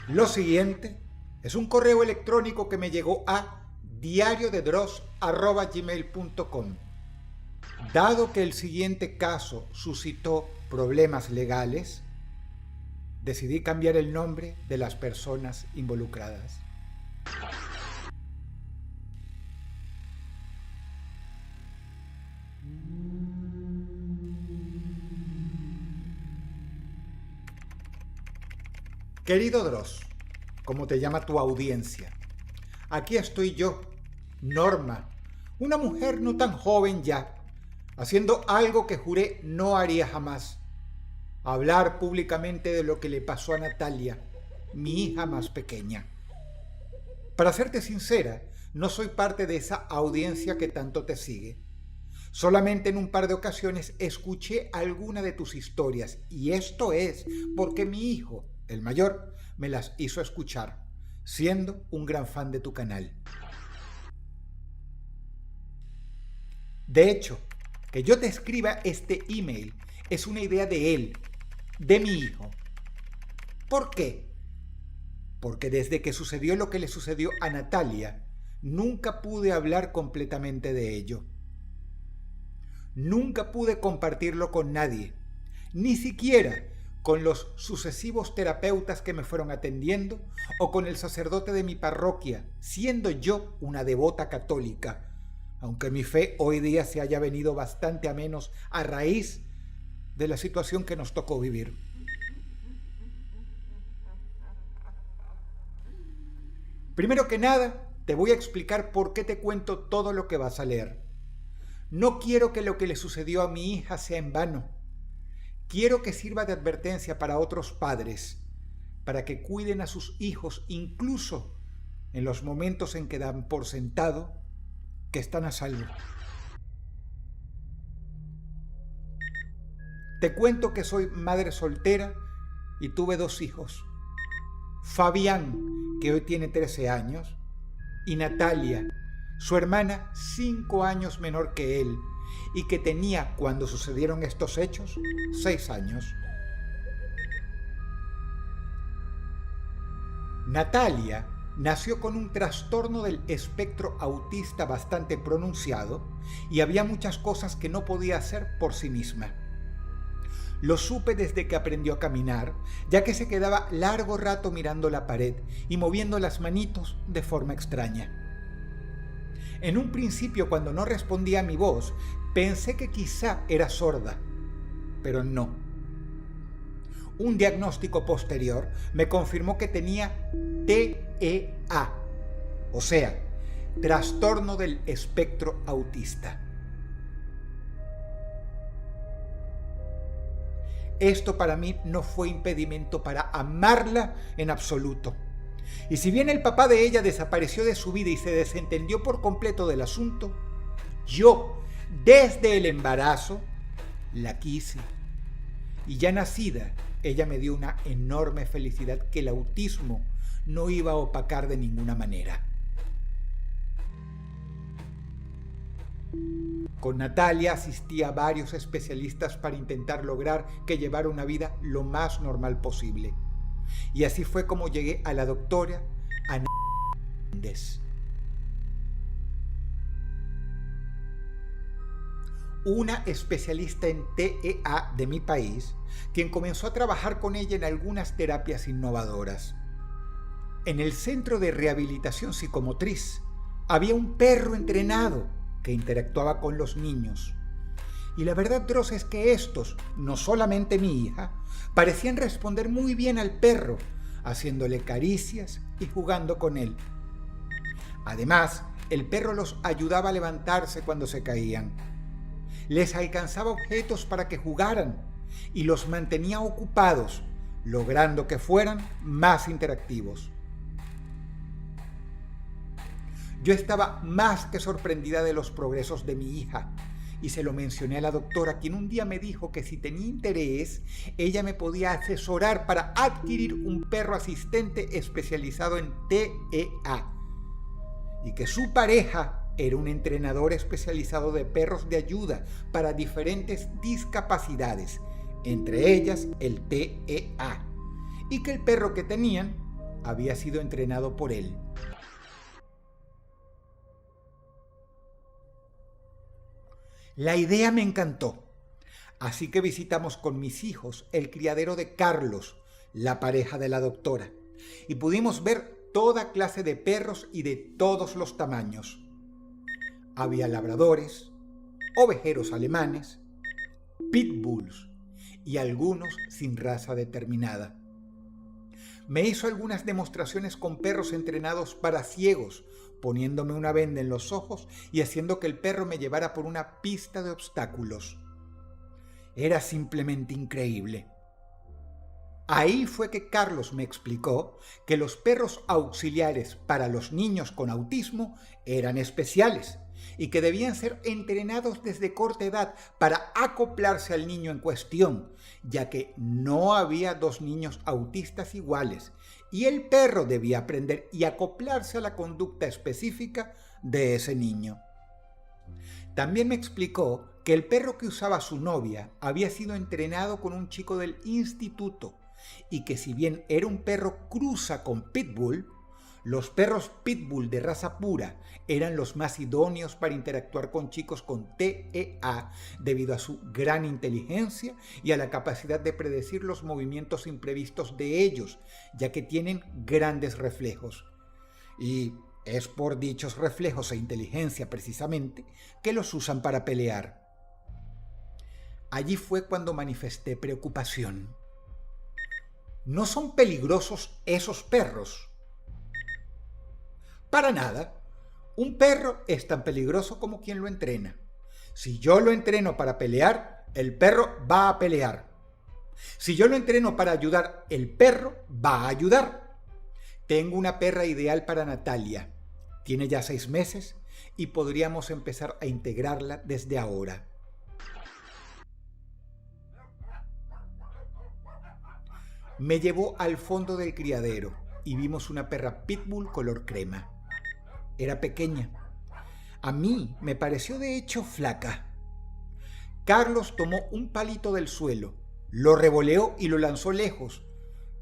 Lo siguiente es un correo electrónico que me llegó a diariodedross@gmail.com. Dado que el siguiente caso suscitó problemas legales, decidí cambiar el nombre de las personas involucradas. Querido Dross, como te llama tu audiencia, aquí estoy yo, Norma, una mujer no tan joven ya, haciendo algo que juré no haría jamás: hablar públicamente de lo que le pasó a Natalia, mi hija más pequeña. Para serte sincera, no soy parte de esa audiencia que tanto te sigue. Solamente en un par de ocasiones escuché alguna de tus historias, y esto es porque mi hijo, el mayor, me las hizo escuchar, siendo un gran fan de tu canal. De hecho, que yo te escriba este email es una idea de él, de mi hijo. ¿Por qué? Porque desde que sucedió lo que le sucedió a Natalia, nunca pude hablar completamente de ello. Nunca pude compartirlo con nadie, ni siquiera con los sucesivos terapeutas que me fueron atendiendo o con el sacerdote de mi parroquia, siendo yo una devota católica, aunque mi fe hoy día se haya venido bastante a menos a raíz de la situación que nos tocó vivir. Primero que nada, te voy a explicar por qué te cuento todo lo que vas a leer. No quiero que lo que le sucedió a mi hija sea en vano. Quiero que sirva de advertencia para otros padres, para que cuiden a sus hijos incluso en los momentos en que dan por sentado que están a salvo. Te cuento que soy madre soltera y tuve 2 hijos. Fabián, que hoy tiene 13 años, y Natalia, su hermana 5 años menor que él, y que tenía, cuando sucedieron estos hechos, 6 años. Natalia nació con un trastorno del espectro autista bastante pronunciado y había muchas cosas que no podía hacer por sí misma. Lo supe desde que aprendió a caminar, ya que se quedaba largo rato mirando la pared y moviendo las manitos de forma extraña. En un principio, cuando no respondía a mi voz, pensé que quizá era sorda, pero no. Un diagnóstico posterior me confirmó que tenía TEA, o sea, trastorno del espectro autista. Esto para mí no fue impedimento para amarla en absoluto. Y si bien el papá de ella desapareció de su vida y se desentendió por completo del asunto, yo, desde el embarazo, la quise. Y ya nacida, ella me dio una enorme felicidad que el autismo no iba a opacar de ninguna manera. Con Natalia asistí a varios especialistas para intentar lograr que llevara una vida lo más normal posible. Y así fue como llegué a la doctora Ana Méndez, una especialista en TEA de mi país, quien comenzó a trabajar con ella en algunas terapias innovadoras. En el Centro de Rehabilitación Psicomotriz había un perro entrenado que interactuaba con los niños. Y la verdad, Dross, es que estos, no solamente mi hija, parecían responder muy bien al perro, haciéndole caricias y jugando con él. Además, el perro los ayudaba a levantarse cuando se caían. Les alcanzaba objetos para que jugaran y los mantenía ocupados, logrando que fueran más interactivos. Yo estaba más que sorprendida de los progresos de mi hija y se lo mencioné a la doctora, quien un día me dijo que si tenía interés, ella me podía asesorar para adquirir un perro asistente especializado en TEA y que su pareja era un entrenador especializado de perros de ayuda para diferentes discapacidades, entre ellas el TEA, y que el perro que tenían, había sido entrenado por él. La idea me encantó, así que visitamos con mis hijos el criadero de Carlos, la pareja de la doctora, y pudimos ver toda clase de perros y de todos los tamaños. Había labradores, ovejeros alemanes, pitbulls y algunos sin raza determinada. Me hizo algunas demostraciones con perros entrenados para ciegos, poniéndome una venda en los ojos y haciendo que el perro me llevara por una pista de obstáculos. Era simplemente increíble. Ahí fue que Carlos me explicó que los perros auxiliares para los niños con autismo eran especiales y que debían ser entrenados desde corta edad para acoplarse al niño en cuestión, ya que no había dos niños autistas iguales y el perro debía aprender y acoplarse a la conducta específica de ese niño. También me explicó que el perro que usaba su novia había sido entrenado con un chico del instituto y que si bien era un perro cruza con pitbull, los perros pitbull de raza pura eran los más idóneos para interactuar con chicos con TEA debido a su gran inteligencia y a la capacidad de predecir los movimientos imprevistos de ellos, ya que tienen grandes reflejos. Y es por dichos reflejos e inteligencia precisamente que los usan para pelear. Allí fue cuando manifesté preocupación. ¿No son peligrosos esos perros? Para nada. Un perro es tan peligroso como quien lo entrena. Si yo lo entreno para pelear, el perro va a pelear. Si yo lo entreno para ayudar, el perro va a ayudar. Tengo una perra ideal para Natalia. Tiene ya 6 meses y podríamos empezar a integrarla desde ahora. Me llevó al fondo del criadero y vimos una perra pitbull color crema. Era pequeña. A mí me pareció de hecho flaca. Carlos tomó un palito del suelo, lo revoleó y lo lanzó lejos,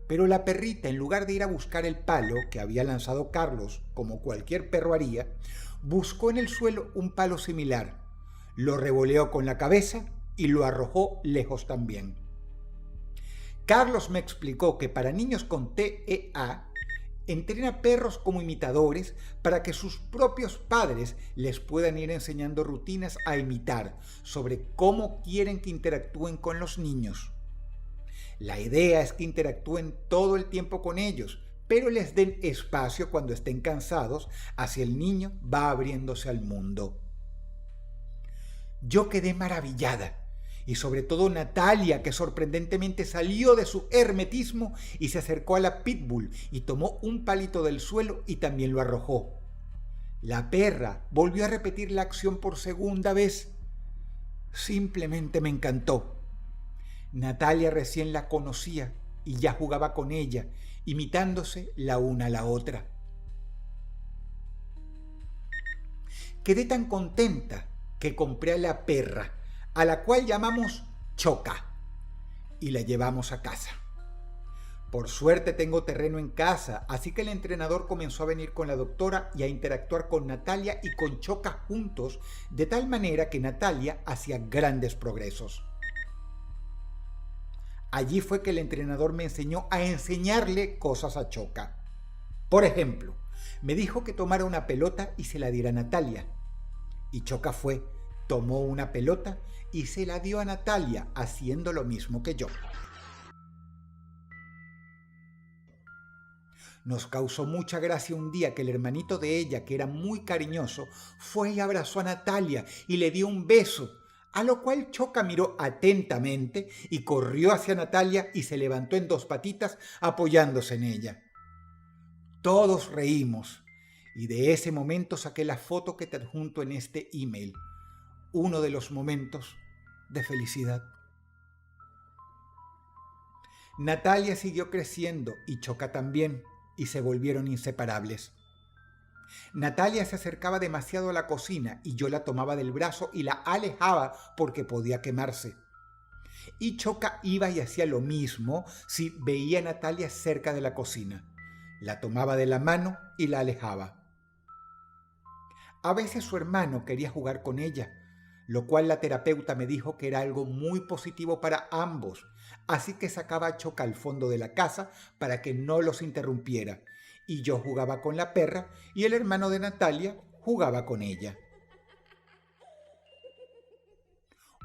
pero la perrita, en lugar de ir a buscar el palo que había lanzado Carlos, como cualquier perro haría, buscó en el suelo un palo similar, lo revoleó con la cabeza y lo arrojó lejos también. Carlos me explicó que para niños con TEA, entrena perros como imitadores para que sus propios padres les puedan ir enseñando rutinas a imitar sobre cómo quieren que interactúen con los niños. La idea es que interactúen todo el tiempo con ellos, pero les den espacio cuando estén cansados, así el niño va abriéndose al mundo. Yo quedé maravillada. Y sobre todo Natalia, que sorprendentemente salió de su hermetismo y se acercó a la pitbull y tomó un palito del suelo y también lo arrojó. La perra volvió a repetir la acción por segunda vez. Simplemente me encantó. Natalia recién la conocía y ya jugaba con ella, imitándose la una a la otra. Quedé tan contenta que compré a la perra, a la cual llamamos Choca, y la llevamos a casa. Por suerte tengo terreno en casa, así que el entrenador comenzó a venir con la doctora y a interactuar con Natalia y con Choca juntos, de tal manera que Natalia hacía grandes progresos. Allí fue que el entrenador me enseñó a enseñarle cosas a Choca. Por ejemplo, me dijo que tomara una pelota y se la diera a Natalia. Y Choca fue, tomó una pelota y se la dio a Natalia, haciendo lo mismo que yo. Nos causó mucha gracia un día que el hermanito de ella, que era muy cariñoso, fue y abrazó a Natalia y le dio un beso, a lo cual Choca miró atentamente y corrió hacia Natalia y se levantó en 2 patitas apoyándose en ella. Todos reímos y de ese momento saqué la foto que te adjunto en este email. Uno de los momentos de felicidad. Natalia siguió creciendo y Choca también, y se volvieron inseparables. Natalia se acercaba demasiado a la cocina y yo la tomaba del brazo y la alejaba porque podía quemarse. Y Choca iba y hacía lo mismo si veía a Natalia cerca de la cocina. La tomaba de la mano y la alejaba. A veces su hermano quería jugar con ella, lo cual la terapeuta me dijo que era algo muy positivo para ambos, así que sacaba a Choca al fondo de la casa para que no los interrumpiera, y yo jugaba con la perra y el hermano de Natalia jugaba con ella.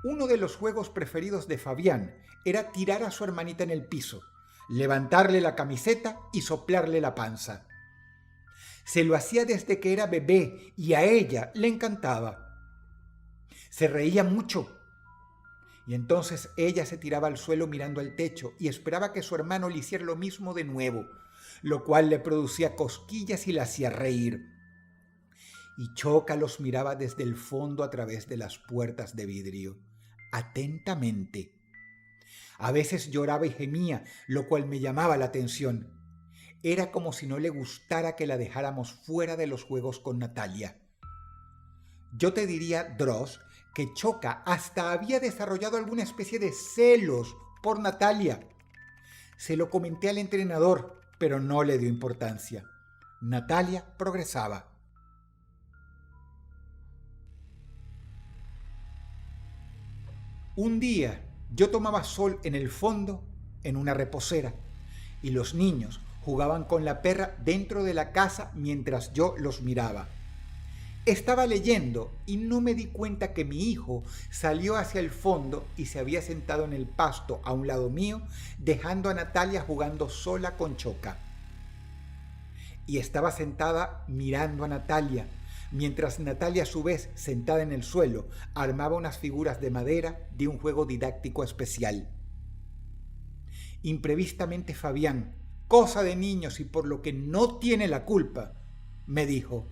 Uno de los juegos preferidos de Fabián era tirar a su hermanita en el piso, levantarle la camiseta y soplarle la panza. Se lo hacía desde que era bebé y a ella le encantaba. Se reía mucho y entonces ella se tiraba al suelo mirando al techo y esperaba que su hermano le hiciera lo mismo de nuevo, lo cual le producía cosquillas y la hacía reír. Y Choca los miraba desde el fondo a través de las puertas de vidrio, atentamente. A veces lloraba y gemía, lo cual me llamaba la atención. Era como si no le gustara que la dejáramos fuera de los juegos con Natalia. Yo te diría, Dross, que Choca hasta había desarrollado alguna especie de celos por Natalia. Se lo comenté al entrenador, pero no le dio importancia. Natalia progresaba. Un día yo tomaba sol en el fondo, en una reposera, y los niños jugaban con la perra dentro de la casa mientras yo los miraba. Estaba leyendo y no me di cuenta que mi hijo salió hacia el fondo y se había sentado en el pasto a un lado mío, dejando a Natalia jugando sola con Choca. Y estaba sentada mirando a Natalia, mientras Natalia a su vez, sentada en el suelo, armaba unas figuras de madera de un juego didáctico especial. Imprevistamente Fabián, cosa de niños y por lo que no tiene la culpa, me dijo: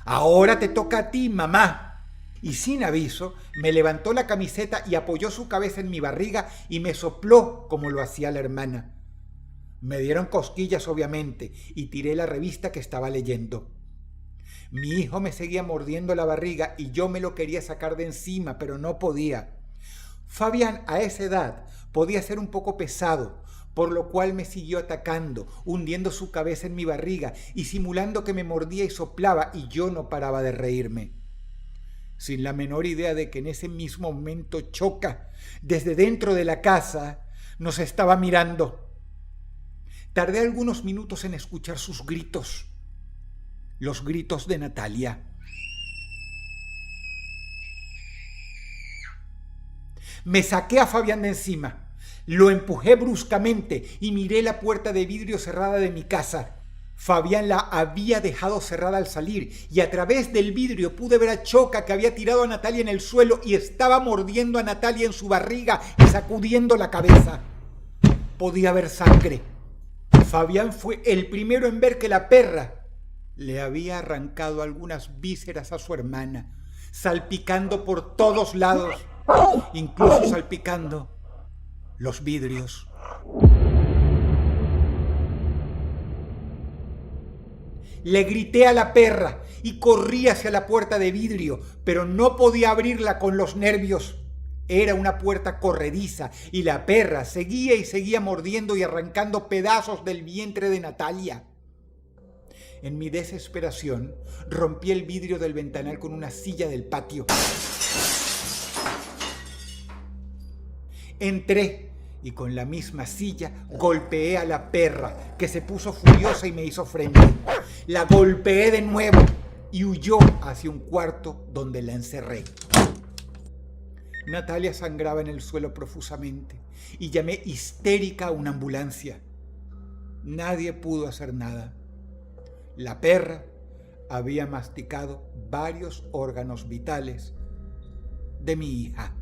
«Ahora te toca a ti, mamá». Y sin aviso me levantó la camiseta y apoyó su cabeza en mi barriga y me sopló como lo hacía la hermana. Me dieron cosquillas obviamente y tiré la revista que estaba leyendo. Mi hijo me seguía mordiendo la barriga y yo me lo quería sacar de encima, pero no podía. Fabián a esa edad podía ser un poco pesado, por lo cual me siguió atacando, hundiendo su cabeza en mi barriga y simulando que me mordía y soplaba, y yo no paraba de reírme. Sin la menor idea de que en ese mismo momento Choca, desde dentro de la casa, nos estaba mirando. Tardé algunos minutos en escuchar sus gritos, los gritos de Natalia. Me saqué a Fabián de encima. Lo empujé bruscamente y miré la puerta de vidrio cerrada de mi casa. Fabián la había dejado cerrada al salir y a través del vidrio pude ver a Choca, que había tirado a Natalia en el suelo y estaba mordiendo a Natalia en su barriga y sacudiendo la cabeza. Podía ver sangre. Fabián fue el primero en ver que la perra le había arrancado algunas vísceras a su hermana, salpicando por todos lados, incluso salpicando los vidrios. Le grité a la perra y corrí hacia la puerta de vidrio, pero no podía abrirla con los nervios. Era una puerta corrediza y la perra seguía y seguía mordiendo y arrancando pedazos del vientre de Natalia. En mi desesperación, rompí el vidrio del ventanal con una silla del patio. Entré y con la misma silla golpeé a la perra, que se puso furiosa y me hizo frente. La golpeé de nuevo y huyó hacia un cuarto donde la encerré. Natalia sangraba en el suelo profusamente y llamé histérica a una ambulancia. Nadie pudo hacer nada. La perra había masticado varios órganos vitales de mi hija.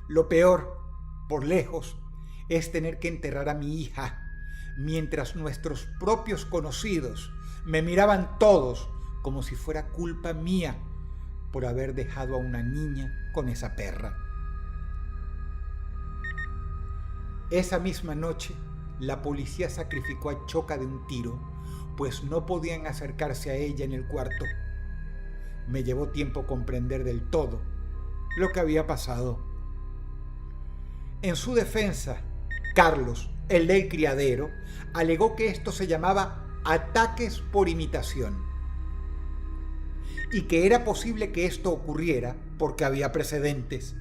Lo peor, por lejos, es tener que enterrar a mi hija, mientras nuestros propios conocidos me miraban todos como si fuera culpa mía por haber dejado a una niña con esa perra. Esa misma noche, la policía sacrificó a Choca de un tiro, pues no podían acercarse a ella en el cuarto. Me llevó tiempo comprender del todo lo que había pasado. En su defensa, Carlos, el del criadero, alegó que esto se llamaba ataques por imitación y que era posible que esto ocurriera porque había precedentes.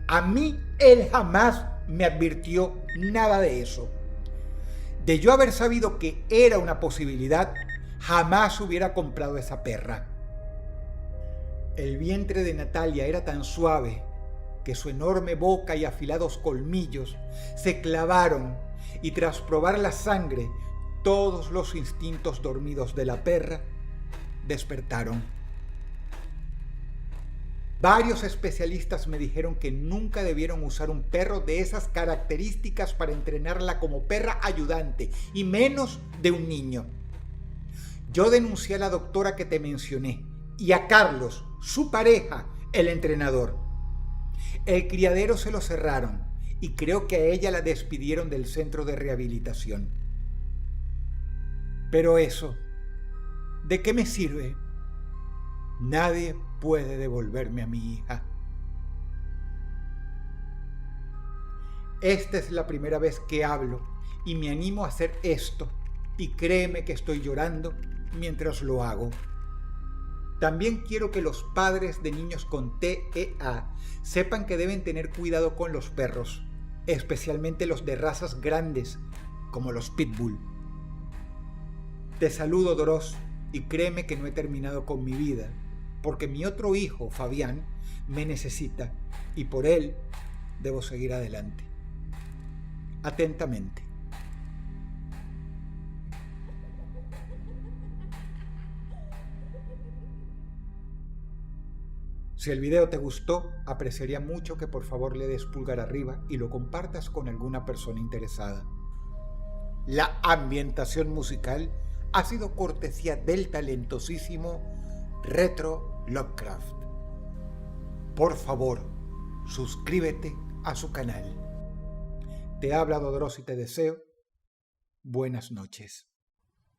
A mí él jamás me advirtió nada de eso. De yo haber sabido que era una posibilidad, jamás hubiera comprado esa perra. El vientre de Natalia era tan suave que su enorme boca y afilados colmillos se clavaron y tras probar la sangre, todos los instintos dormidos de la perra despertaron. Varios especialistas me dijeron que nunca debieron usar un perro de esas características para entrenarla como perra ayudante, y menos de un niño. Yo denuncié a la doctora que te mencioné y a Carlos, su pareja, el entrenador. El criadero se lo cerraron y creo que a ella la despidieron del centro de rehabilitación. Pero eso, ¿de qué me sirve? Nadie puede devolverme a mi hija. Esta es la primera vez que hablo y me animo a hacer esto, y créeme que estoy llorando mientras lo hago. También quiero que los padres de niños con TEA sepan que deben tener cuidado con los perros, especialmente los de razas grandes, como los pitbull. Te saludo, Doros, y créeme que no he terminado con mi vida, porque mi otro hijo, Fabián, me necesita y por él debo seguir adelante. Atentamente. Si el video te gustó, apreciaría mucho que por favor le des pulgar arriba y lo compartas con alguna persona interesada. La ambientación musical ha sido cortesía del talentosísimo Retro Lovecraft. Por favor, suscríbete a su canal. Te habla Doros y te deseo buenas noches.